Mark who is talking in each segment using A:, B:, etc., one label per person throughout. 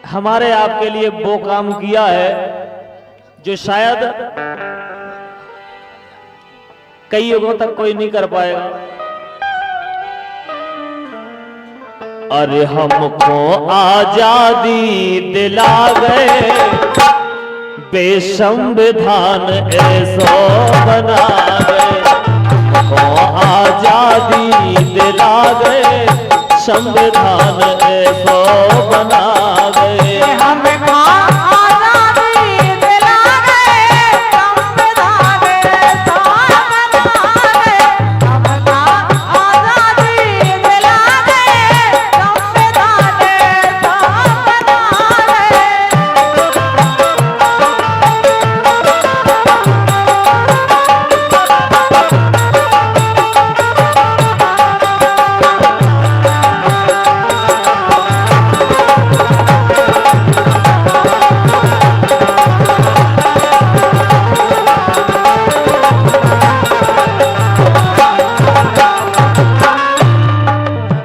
A: हमारे आपके लिए वो काम किया है जो शायद कई युगों तक कोई नहीं कर पाएगा। अरे हमको आजादी दिला गए, बेसंविधान ऐसो बना गए। हमको आजादी दिला गए, संविधान ऐसो बना गए।
B: हमको आजादी दिला गए, संविधान ऐसो बना गए। हमको आजादी दिला गए, संविधान ऐसो बना गए।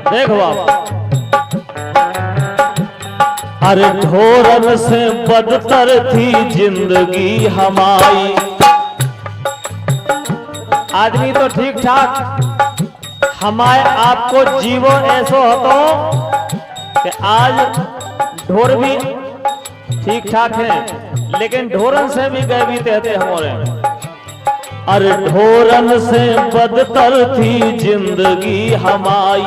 A: देखो आप, अरे ढोरन से बदतर थी जिंदगी हमारी। आदमी तो ठीक ठाक हमारे आपको जीवो ऐसो होतो कि आज ढोर भी ठीक ठाक है, लेकिन ढोरन से भी गए भी थे हमारे। अरे ढोरन से बदतर थी जिंदगी हमारी।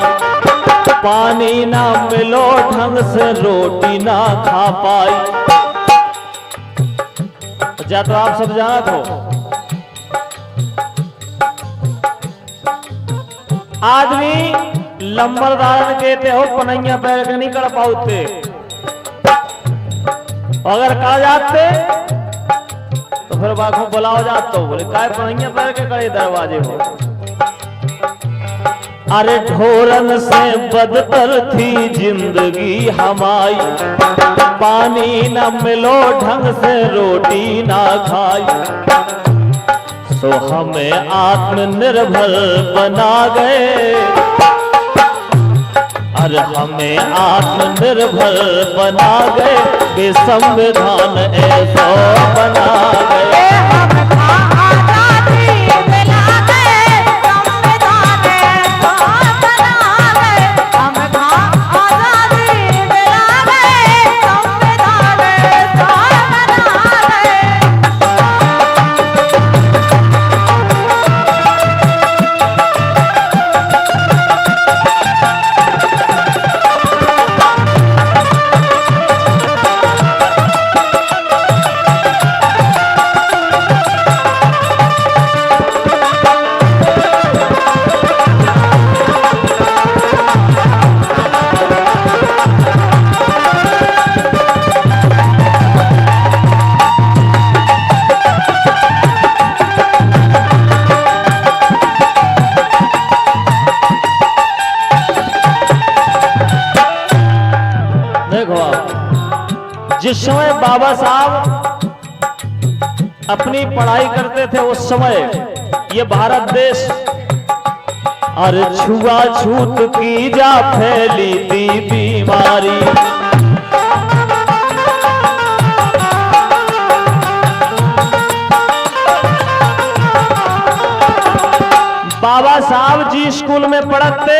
A: पानी ना मिलो ढंग से रोटी ना खा पाई। जा तो आप सब जाना तो आदमी लंबरदारन कहते हो पनैया पैर के नहीं कर पाते। अगर कहा जाते तो फिर बाखों बुलाओ जाते हो, बोले काय पनैया पैर के कड़े दरवाजे हो। अरे ढोरन से बदतर थी जिंदगी हमारी। पानी न मिलो ढंग से रोटी ना खाई। सो हमें आत्मनिर्भर बना गए। अरे हमें आत्मनिर्भर बना गए, बेसंविधान ऐसो बना गए। जिस समय बाबा साहब अपनी पढ़ाई करते थे उस समय ये भारत देश अरे छुआछूत की जा फैली थी बीमारी। बाबा साहब जी स्कूल में पढ़ते,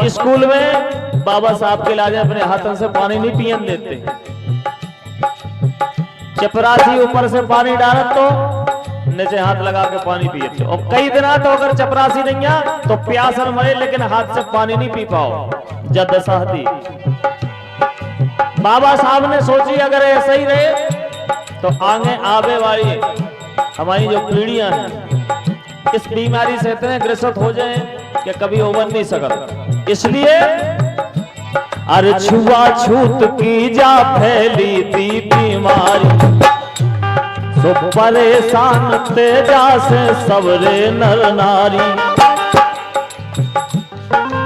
A: स्कूल में बाबा साहब के लाजे अपने हाथों से पानी नहीं पियन देते। चपरासी ऊपर से पानी डालत तो नीचे हाथ लगा के पानी पिए थे। और कई दिन तो अगर चपरासी नहीं आ तो प्यासन मरे, लेकिन हाथ से पानी नहीं पी पाओ। जद सहती बाबा साहब ने सोची अगर ऐसा ही रहे तो आगे आवे वाली हमारी जो पीढ़ियां हैं इस बीमारी से इतने ग्रसित हो जाए कि कभी उबर नहीं सकता। इसलिए अरे छुआछूत की जा फैली थी बीमारी। सो परेशान तेजा से सबरे नर नारी।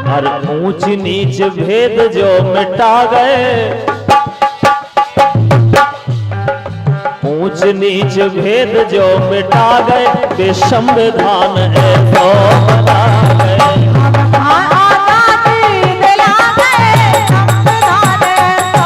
A: हर ऊंच नीच भेद जो मिटा गए, ऊंच नीच भेद जो मिटा गए, बेसंविधान ऐसो बना गए।
B: आजादी दिला गए, संविधान ऐसो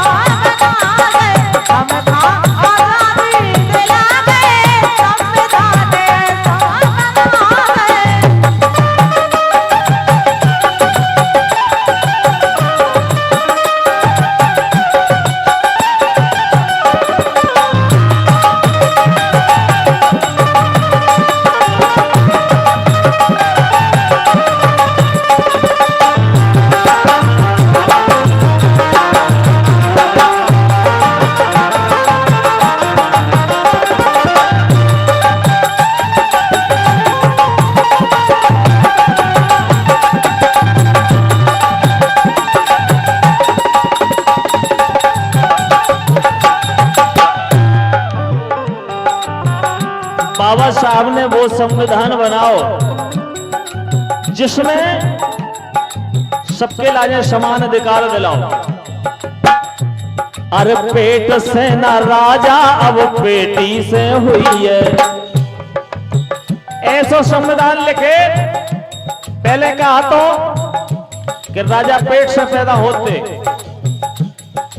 A: बाबा साहब ने वो संविधान बनाओ जिसमें सबके लाजे समान अधिकार दिलाओ। अरे पेट से ना राजा अब पेटी से हुई है, ऐसा संविधान लिखे। पहले कहा तो कि राजा पेट से पैदा होते,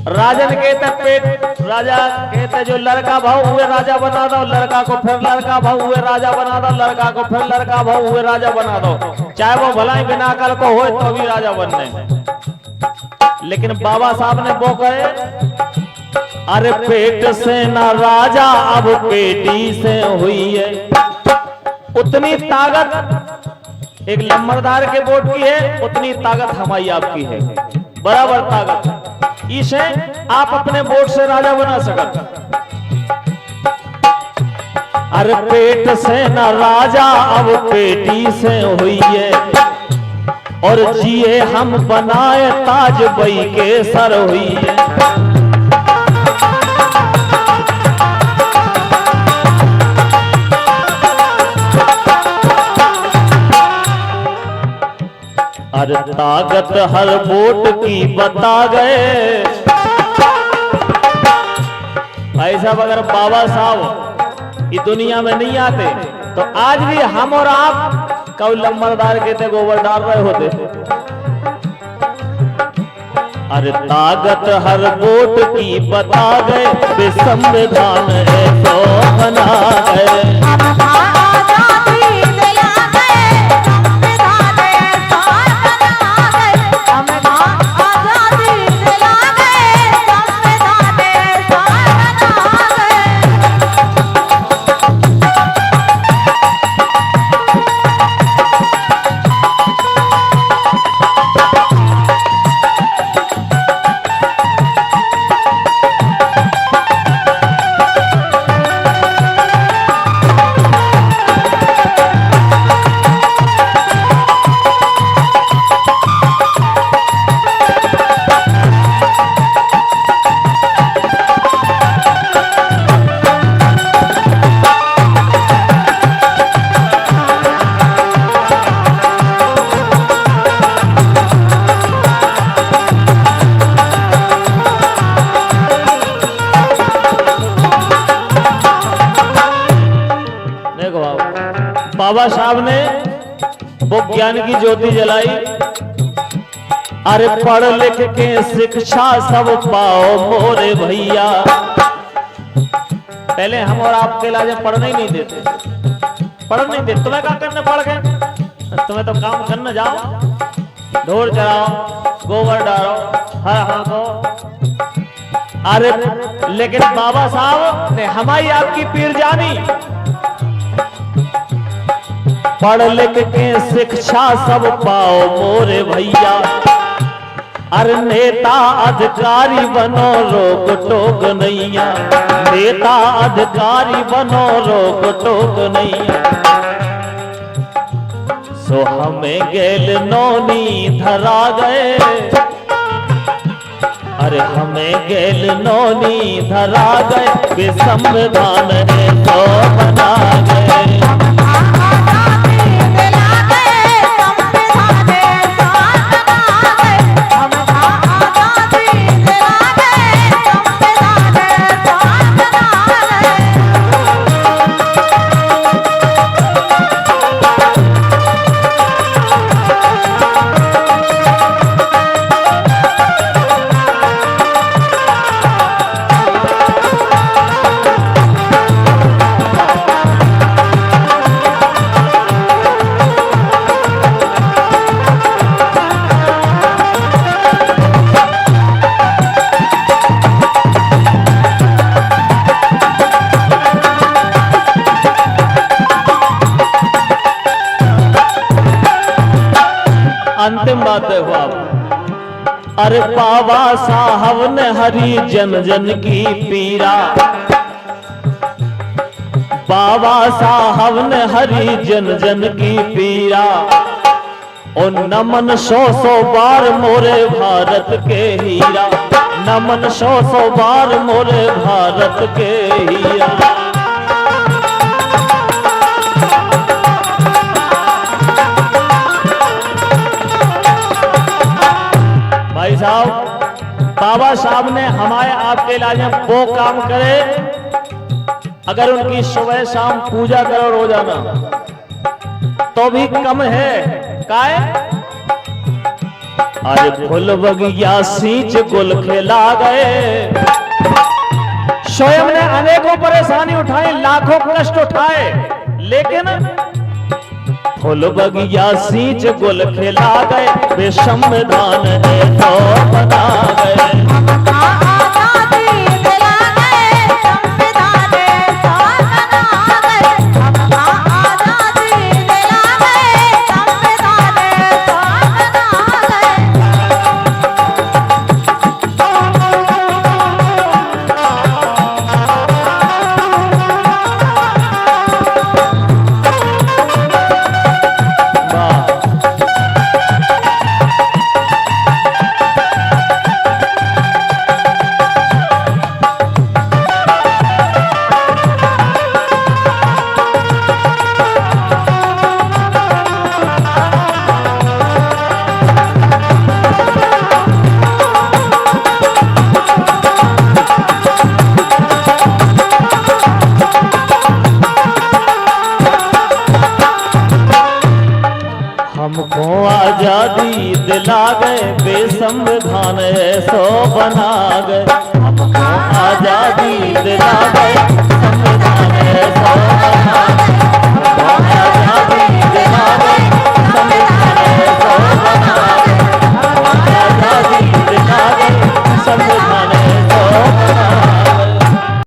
A: राजन कहते पेट, राजा कहते जो लड़का भाव हुए राजा बना दो लड़का को, फिर लड़का भाव हुए राजा बना दो लड़का को, फिर लड़का भाव हुए राजा बना दो, चाहे वो भलाई बिना कल को हो तो भी राजा बनने। लेकिन बाबा साहब ने वो कहे अरे पेट से ना राजा अब पेटी से हुई है। उतनी ताकत एक लम्बरदार के वोट की है, उतनी ताकत हमारी आपकी है, बराबर ताकत। इसे आप अपने वोट से राजा बना सकते। अरे पेट से ना राजा अब पेटी से हुई है, और जिए हम बनाए ताज बई के सर हुई है। अरे ताकत हर वोट की बता गए। ऐसा अगर बाबा साहब इस दुनिया में नहीं आते तो आज भी हम और आप कब लम्बरदार के थे गोबर डाल रहे होते। अरे ताकत हर वोट की बता गए, संविधान ऐसो बना गए। बाबा साहब ने वो ज्ञान की ज्योति जलाई। अरे पढ़ लिख के शिक्षा सब पाओ मोरे भैया। पहले हम और आपके लाजे पढ़ने ही नहीं देते, पढ़ नहीं देते। तुम्हें क्या करने पढ़ के, तुम्हें तो काम करने जाओ, ढोर चराओ, गोबर डालो, हर हाथो। अरे लेकिन बाबा साहब ने हमारी आपकी पीर जानी। पढ़ लिख के शिक्षा सब पाओ मोरे भैया। अरे नेता अधिकारी बनो रोक टोक नैया, नेता अधिकारी बनो रोक टोक नैया। सो हमें गेल नौनी धरा गए। अरे हमें गेल नौनी धरा गए, वे संविधान है तो बना गए। अंतिम बात है बाप। अरे बाबा साहब ने हरी जन जन की पीरा, बाबा साहब ने हरी जन जन की पीरा। और नमन सौ सौ बार मोरे भारत के हीरा, नमन सौ सौ बार मोरे भारत के हीरा। साहब, बाबा साहब ने हमारे आपके इलाज में वो काम करे, अगर उनकी सुबह शाम पूजा करो रोजाना तो भी कम है। काय अरे फूल बगिया सींच गुल खिला गए। स्वयं ने अनेकों परेशानी उठाई, लाखों कष्ट उठाए, लेकिन फूल बगिया सींच गुल खिला गए, वे संविधान है तो बना गए। हमको आजादी दिला गए, वे संविधान है सो बना गए। हमको आजादी दिला गए, संविधान है सो बना गए।